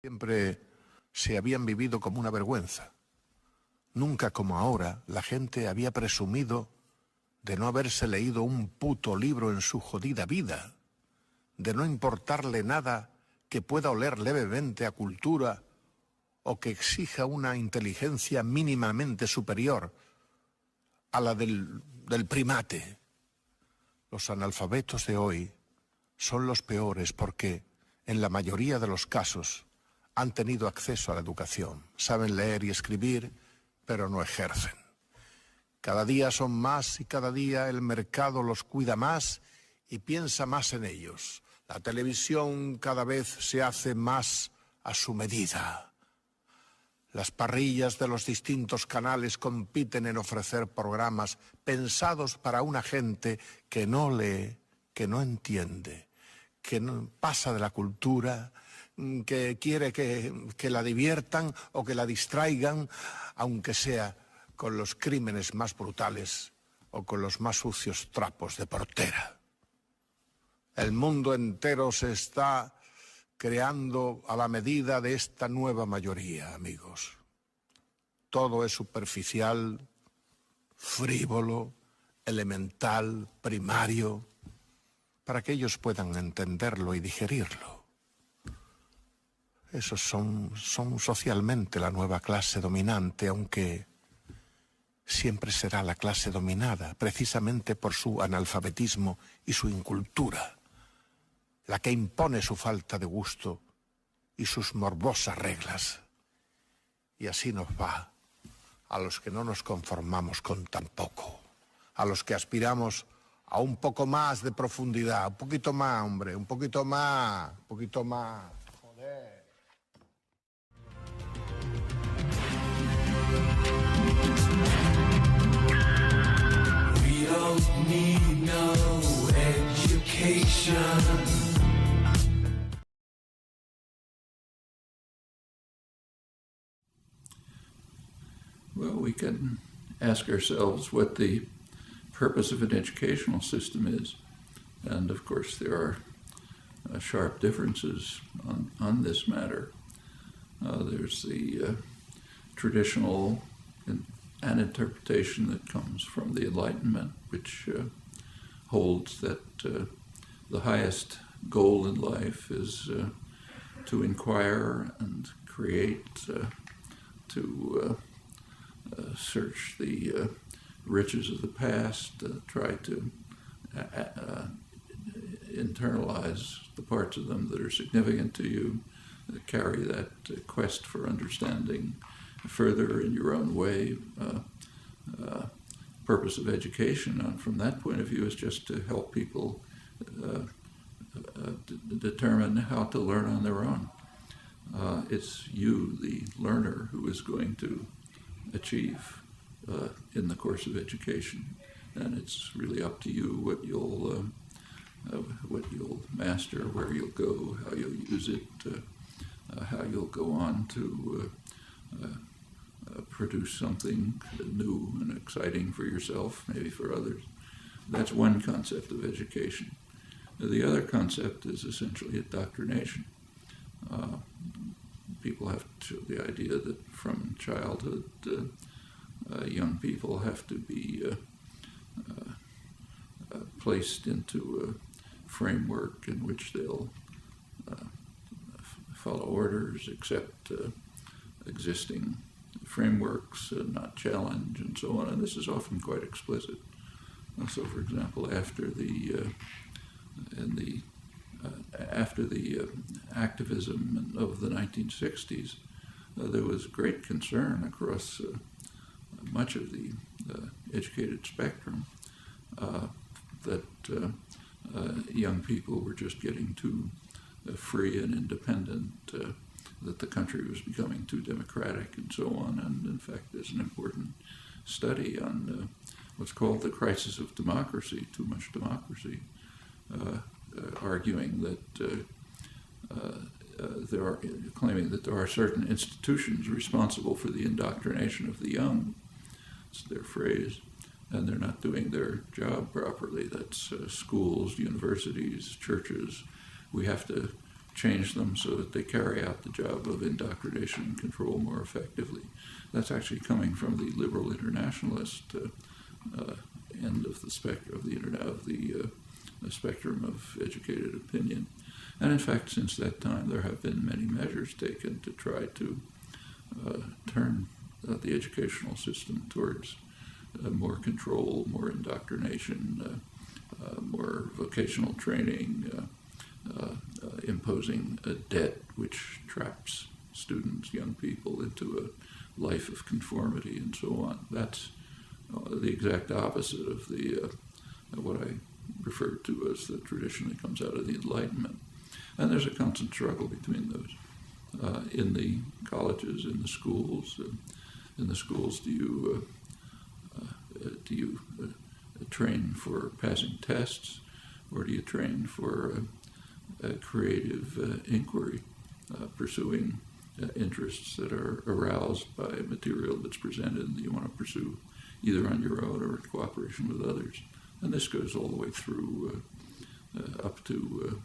Siempre se habían vivido como una vergüenza. Nunca como ahora la gente había presumido de no haberse leído un puto libro en su jodida vida, de no importarle nada que pueda oler levemente a cultura o que exija una inteligencia mínimamente superior a la del primate. Los analfabetos de hoy son los peores porque, en la mayoría de los casos, han tenido acceso a la educación. Saben leer y escribir, pero no ejercen. Cada día son más y cada día el mercado los cuida más y piensa más en ellos. La televisión cada vez se hace más a su medida. Las parrillas de los distintos canales compiten en ofrecer programas pensados para una gente que no lee, que no entiende, que no pasa de la cultura, que quiere que la diviertan o que la distraigan, aunque sea con los crímenes más brutales o con los más sucios trapos de portera. El mundo entero se está creando a la medida de esta nueva mayoría, amigos. Todo es superficial, frívolo, elemental, primario, para que ellos puedan entenderlo y digerirlo. Esos son socialmente la nueva clase dominante, aunque siempre será la clase dominada, precisamente por su analfabetismo y su incultura, la que impone su falta de gusto y sus morbosas reglas. Y así nos va a los que no nos conformamos con tan poco, a los que aspiramos a un poco más de profundidad, un poquito más, hombre, un poquito más, joder. We don't need no education. Well, we can ask ourselves what the purpose of an educational system is. And of course, there are sharp differences on this matter. There's the traditional an interpretation that comes from the Enlightenment, which holds that the highest goal in life is to inquire and create, to search the riches of the past, try to internalize the parts of them that are significant to you, carry that quest for understanding further in your own way. Purpose of education, from that point of view, is just to help people determine how to learn on their own. It's you, the learner, who is going to achieve in the course of education, and it's really up to you what you'll master, where you'll go, how you'll use it, how you'll go on to produce something new and exciting for yourself, maybe for others. That's one concept of education. The other concept is essentially indoctrination. People have the idea that from childhood, young people have to be placed into a framework in which they'll follow orders, accept existing frameworks, not challenge, and so on. And this is often quite explicit. So, for example, after the activism of the 1960s, there was great concern across much of the educated spectrum that young people were just getting too free and independent, that the country was becoming too democratic, and so on. And in fact, there's an important study on what's called the crisis of democracy, too much democracy, arguing that claiming that there are certain institutions responsible for the indoctrination of the young. It's their phrase, and they're not doing their job properly. That's schools, universities, churches. We have to change them so that they carry out the job of indoctrination and control more effectively. That's actually coming from the liberal internationalist end of the spectrum of educated opinion. And in fact, since that time, there have been many measures taken to try to turn the educational system towards more control, more indoctrination, more vocational training, imposing a debt which traps students, young people, into a life of conformity and so on. That's the exact opposite of the what I refer to as that traditionally comes out of the Enlightenment. And there's a constant struggle between those. In the colleges, in the schools, do you train for passing tests, or do you train for creative inquiry, pursuing interests that are aroused by material that's presented and that you want to pursue either on your own or in cooperation with others? And this goes all the way through up to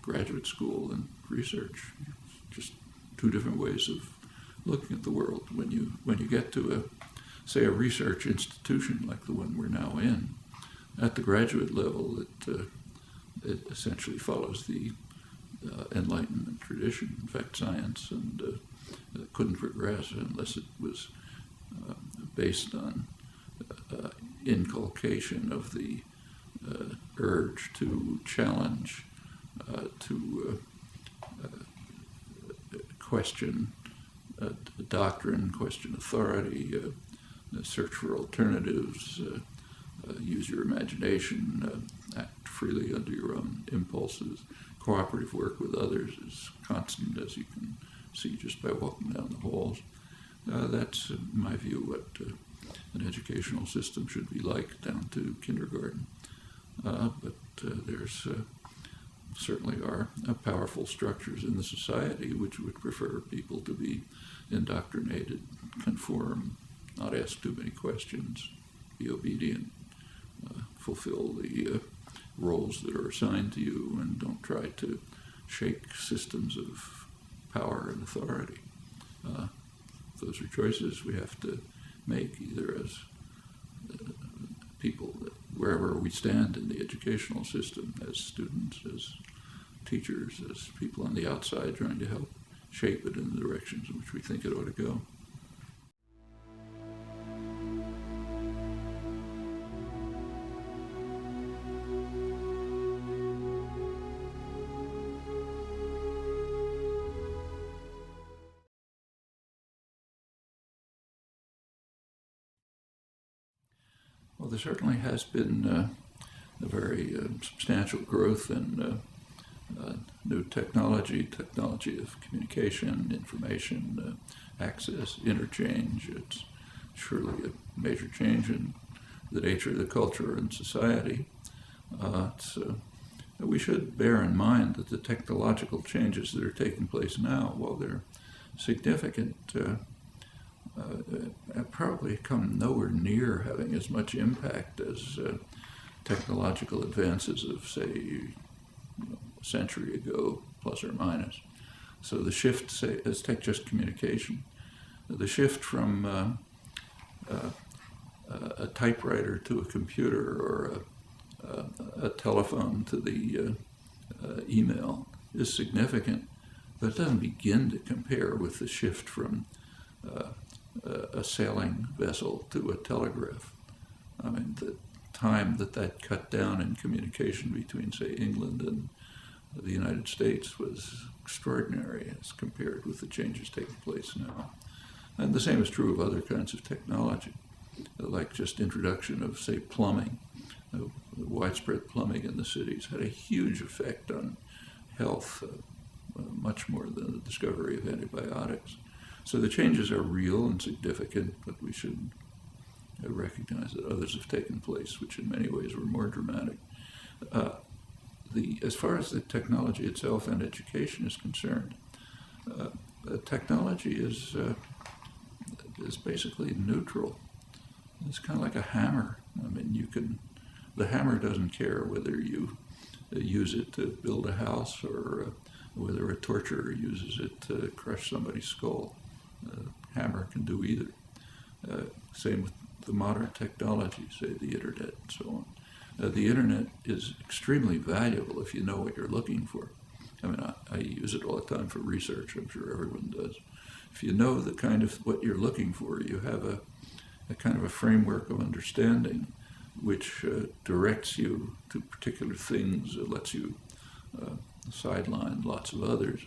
graduate school and research. Just two different ways of looking at the world. When you get to a research institution like the one we're now in, at the graduate level, it essentially follows the Enlightenment tradition. In fact, science couldn't progress unless it was based on inculcation of the urge to challenge, to question doctrine, question authority, search for alternatives, use your imagination, act freely under your own impulses. Cooperative work with others is constant, as you can see just by walking down the halls. That's, in my view, what an educational system should be like down to kindergarten. But there's certainly are powerful structures in the society which would prefer people to be indoctrinated, conform, not ask too many questions, be obedient, fulfill the roles that are assigned to you, and don't try to shake systems of power and authority. Those are choices we have to make, either as people, wherever we stand in the educational system, as students, as teachers, as people on the outside trying to help shape it in the directions in which we think it ought to go. Well, there certainly has been a very substantial growth in new technology of communication, information, access, interchange. It's surely a major change in the nature of the culture and society. We should bear in mind that the technological changes that are taking place now, while they're significant, probably come nowhere near having as much impact as technological advances of, say, a century ago, plus or minus. So the shift, say, let's take just communication. The shift from a typewriter to a computer, or a telephone to the email is significant, but it doesn't begin to compare with the shift from a sailing vessel to a telegraph. I mean, the time that cut down in communication between, say, England and the United States was extraordinary as compared with the changes taking place now. And the same is true of other kinds of technology, like just introduction of, say, plumbing. Widespread plumbing in the cities had a huge effect on health, much more than the discovery of antibiotics. So the changes are real and significant, but we should recognize that others have taken place, which in many ways were more dramatic. As far as the technology itself and education is concerned, technology is basically neutral. It's kind of like a hammer. I mean, the hammer doesn't care whether you use it to build a house, or whether a torturer uses it to crush somebody's skull. Hammer can do either. Same with the modern technology, say the internet and so on. The internet is extremely valuable if you know what you're looking for. I mean, I use it all the time for research. I'm sure everyone does. If you know the kind of what you're looking for, you have a kind of a framework of understanding which directs you to particular things, lets you sideline lots of others,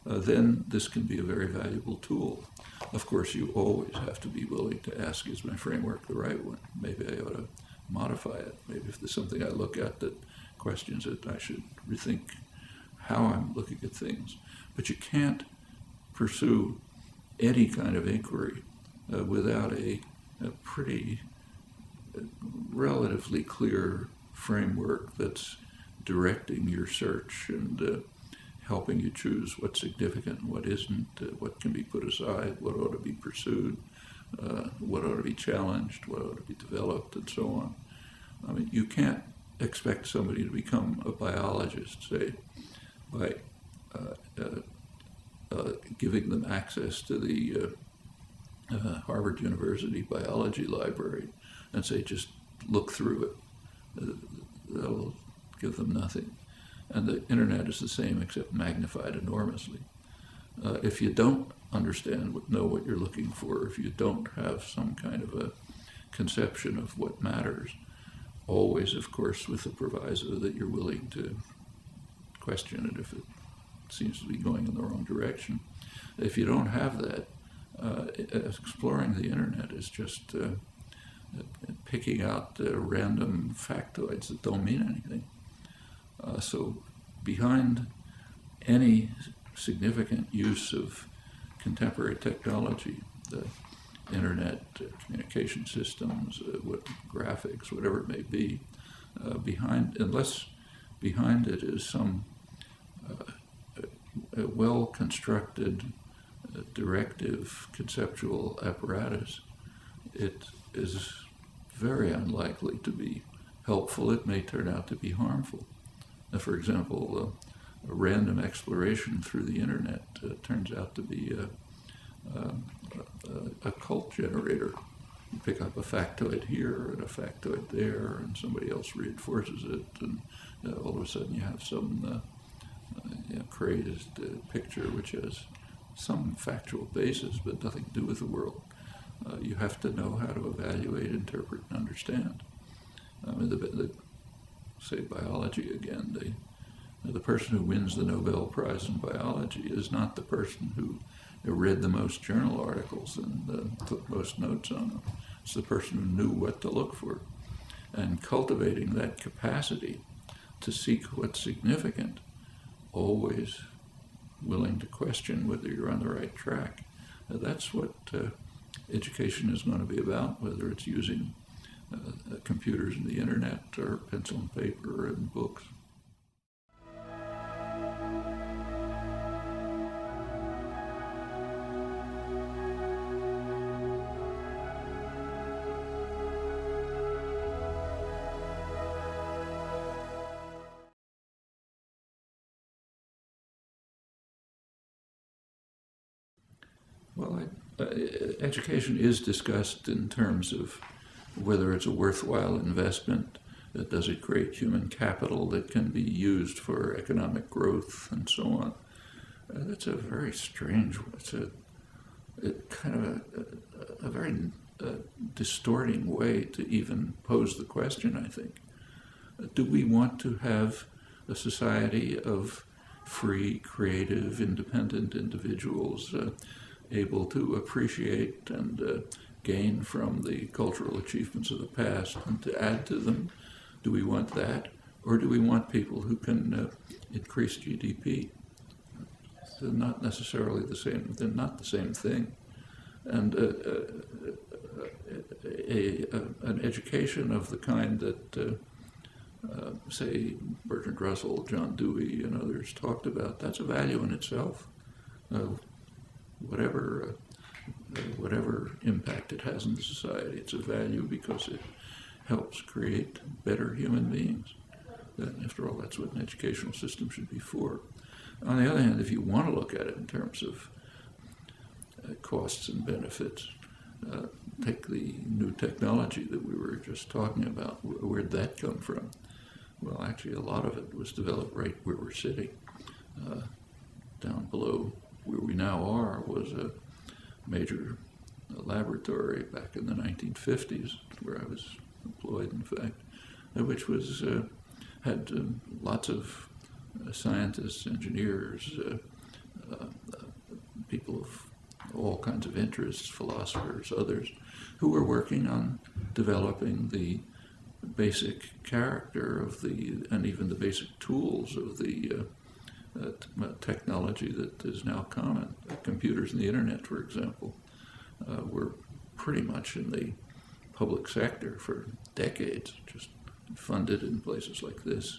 then this can be a very valuable tool. Of course, you always have to be willing to ask, is my framework the right one? Maybe I ought to modify it. Maybe if there's something I look at that questions it, I should rethink how I'm looking at things. But you can't pursue any kind of inquiry without a pretty relatively clear framework that's directing your search and helping you choose what's significant and what isn't, what can be put aside, what ought to be pursued, what ought to be challenged, what ought to be developed, and so on. I mean, you can't expect somebody to become a biologist, say, by giving them access to the Harvard University biology library and say, just look through it. That'll give them nothing. And the internet is the same, except magnified enormously. If you don't understand, know what you're looking for, if you don't have some kind of a conception of what matters, always, of course, with the proviso that you're willing to question it if it seems to be going in the wrong direction. If you don't have that, exploring the internet is just picking out random factoids that don't mean anything. So behind any significant use of contemporary technology, the internet, communication systems, graphics, whatever it may be, unless behind it is some well-constructed, directive, conceptual apparatus, it is very unlikely to be helpful. It may turn out to be harmful. For example, a random exploration through the internet turns out to be a cult generator. You pick up a factoid here and a factoid there, and somebody else reinforces it, and all of a sudden you have some crazed picture which has some factual basis but nothing to do with the world. You have to know how to evaluate, interpret, and understand. I mean, say biology again, the person who wins the Nobel Prize in biology is not the person who read the most journal articles and took most notes on them. It's the person who knew what to look for. And cultivating that capacity to seek what's significant, always willing to question whether you're on the right track. That's what education is going to be about, whether it's using computers and the internet or pencil and paper and books. Well, education is discussed in terms of whether it's a worthwhile investment, does it create human capital that can be used for economic growth and so on. That's a very strange, it's a very distorting way to even pose the question, I think. Do we want to have a society of free, creative, independent individuals able to appreciate and gain from the cultural achievements of the past and to add to them? Do we want that? Or do we want people who can increase GDP? They're not necessarily the same, they're not the same thing. And an education of the kind that, say, Bertrand Russell, John Dewey, and others talked about, that's a value in itself. Whatever impact it has in the society, it's a value because it helps create better human beings. After all, that's what an educational system should be for. On the other hand, if you want to look at it in terms of costs and benefits, take the new technology that we were just talking about. Where'd that come from? Well, actually, a lot of it was developed right where we're sitting. Down below where we now are was a major laboratory back in the 1950s, where I was employed, in fact, which was had lots of scientists, engineers, people of all kinds of interests, philosophers, others, who were working on developing the basic character of and even the basic tools of the technology that is now common. Computers and the internet, for example, were pretty much in the public sector for decades, just funded in places like this,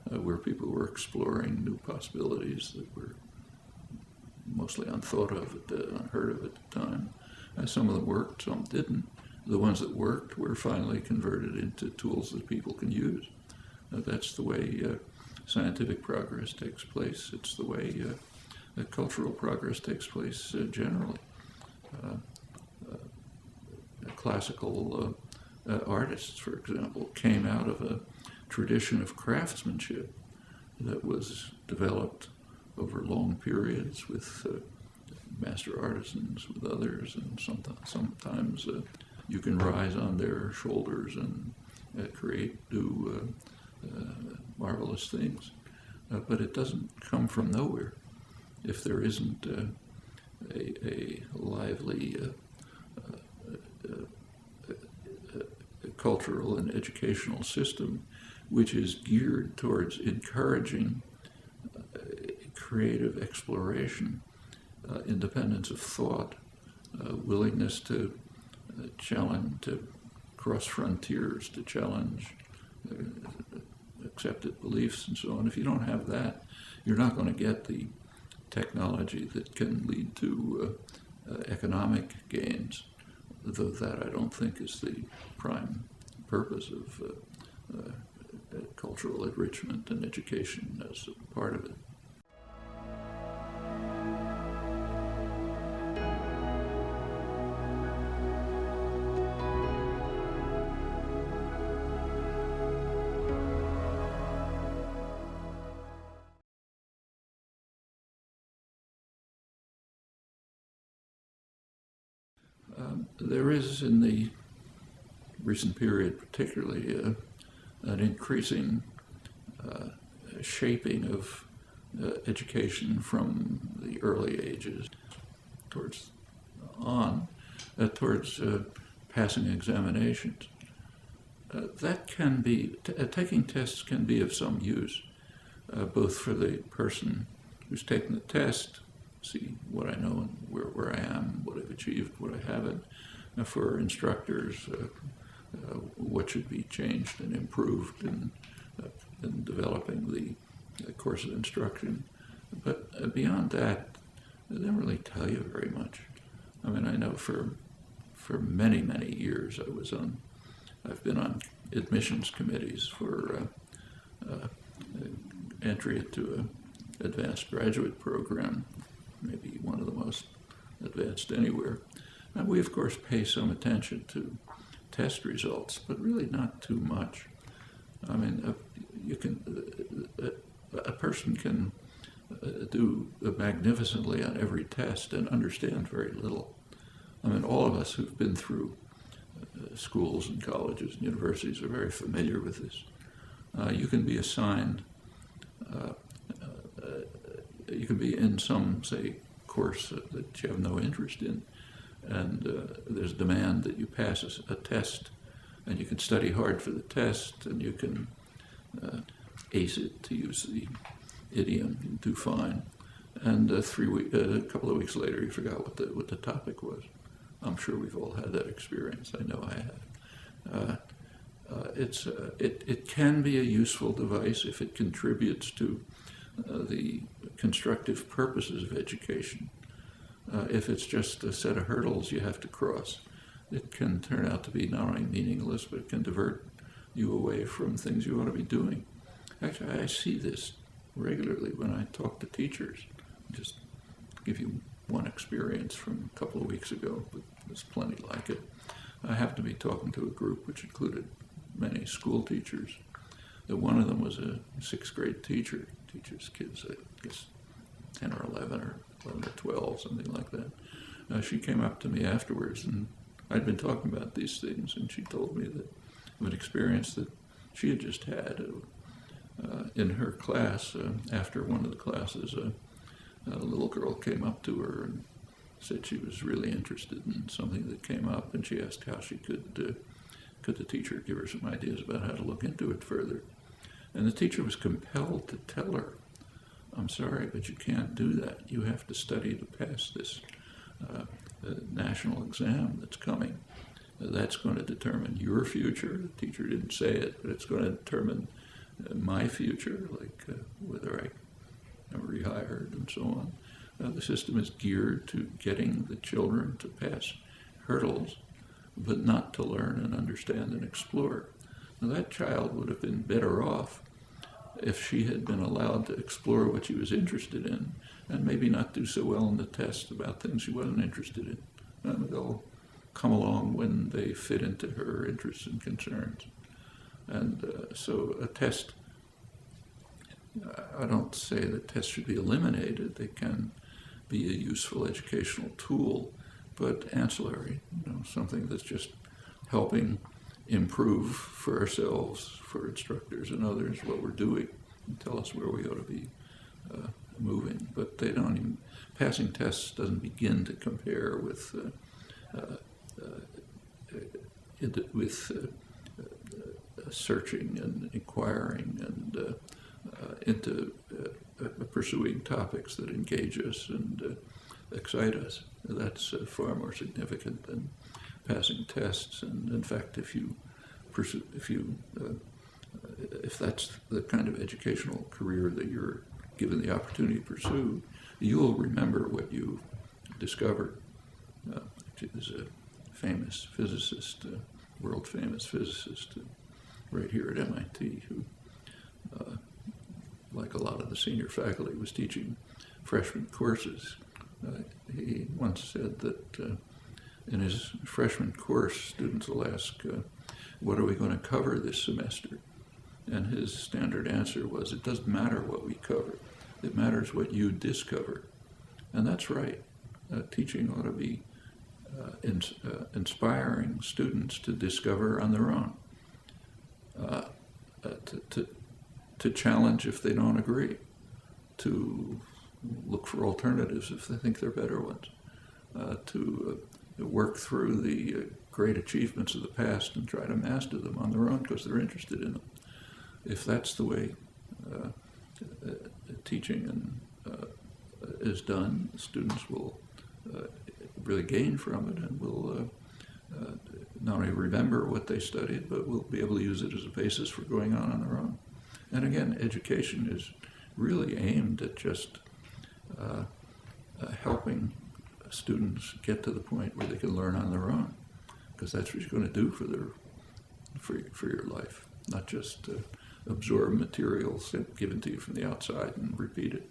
where people were exploring new possibilities that were mostly unthought of, unheard of at the time. Some of them worked, some didn't. The ones that worked were finally converted into tools that people can use. That's the way scientific progress takes place. It's the way cultural progress takes place generally. Classical artists, for example, came out of a tradition of craftsmanship that was developed over long periods with master artisans, with others, and sometimes you can rise on their shoulders and create new marvelous things. But it doesn't come from nowhere if there isn't a lively cultural and educational system which is geared towards encouraging creative exploration, independence of thought, willingness to challenge, to cross frontiers, to challenge accepted beliefs and so on. If you don't have that, you're not going to get the technology that can lead to economic gains, though that I don't think is the prime purpose of cultural enrichment and education as a part of it. There is, in the recent period particularly, an increasing shaping of education from the early ages towards passing examinations. That can be, taking tests can be of some use, both for the person who's taking the test, see what I know and where I am, what I've achieved, what I haven't, for instructors, what should be changed and improved in developing the course of instruction. But beyond that, they don't really tell you very much. I mean, I know for many, many years I've been on admissions committees for entry into an advanced graduate program, maybe one of the most advanced anywhere. And we, of course, pay some attention to test results, but really not too much. I mean, a person can do magnificently on every test and understand very little. I mean, all of us who've been through schools and colleges and universities are very familiar with this. You can be assigned, you can be in some, say, course that you have no interest in, and there's a demand that you pass a test, and you can study hard for the test, and you can ace it, to use the idiom, and do fine. And a couple of weeks later, you forgot what the topic was. I'm sure we've all had that experience. I know I have. It can be a useful device if it contributes to the constructive purposes of education. If it's just a set of hurdles you have to cross, it can turn out to be not only meaningless, but it can divert you away from things you ought to be doing. Actually, I see this regularly when I talk to teachers. Just give you one experience from a couple of weeks ago, but there's plenty like it. I happened to be talking to a group which included many school teachers. One of them was a 6th grade teacher, teaches kids, I guess, 10 or 11 or 11 or 12, something like that. She came up to me afterwards, and I'd been talking about these things, and she told me that of an experience that she had just had in her class. After one of the classes, a little girl came up to her and said she was really interested in something that came up, and she asked how she could the teacher give her some ideas about how to look into it further. And the teacher was compelled to tell her, I'm sorry, but you can't do that. You have to study to pass this national exam that's coming. That's going to determine your future. The teacher didn't say it, but it's going to determine my future, like whether I am rehired and so on. The system is geared to getting the children to pass hurdles, but not to learn and understand and explore. Now, that child would have been better off if she had been allowed to explore what she was interested in, and maybe not do so well in the test about things she wasn't interested in. And they'll come along when they fit into her interests and concerns. And so a test, I don't say that tests should be eliminated. They can be a useful educational tool, but ancillary, something that's just helping improve for ourselves, for instructors and others, what we're doing, and tell us where we ought to be moving. But they don't even, passing tests doesn't begin to compare with searching and inquiring and into pursuing topics that engage us and excite us. That's far more significant than passing tests. And in fact, if that's the kind of educational career that you're given the opportunity to pursue, you'll remember what you discovered. There's a famous physicist, world famous physicist, right here at MIT, who, like a lot of the senior faculty, was teaching freshman courses. He once said that in his freshman course, students will ask, what are we going to cover this semester? And his standard answer was, it doesn't matter what we cover. It matters what you discover. And that's right. Teaching ought to be inspiring students to discover on their own, to challenge if they don't agree, to look for alternatives if they think they're better ones, to work through the great achievements of the past and try to master them on their own because they're interested in them. If that's the way teaching is done, students will really gain from it and will not only remember what they studied, but will be able to use it as a basis for going on their own. And again, education is really aimed at just helping students get to the point where they can learn on their own, because that's what you're going to do for your life, not just absorb materials given to you from the outside and repeat it.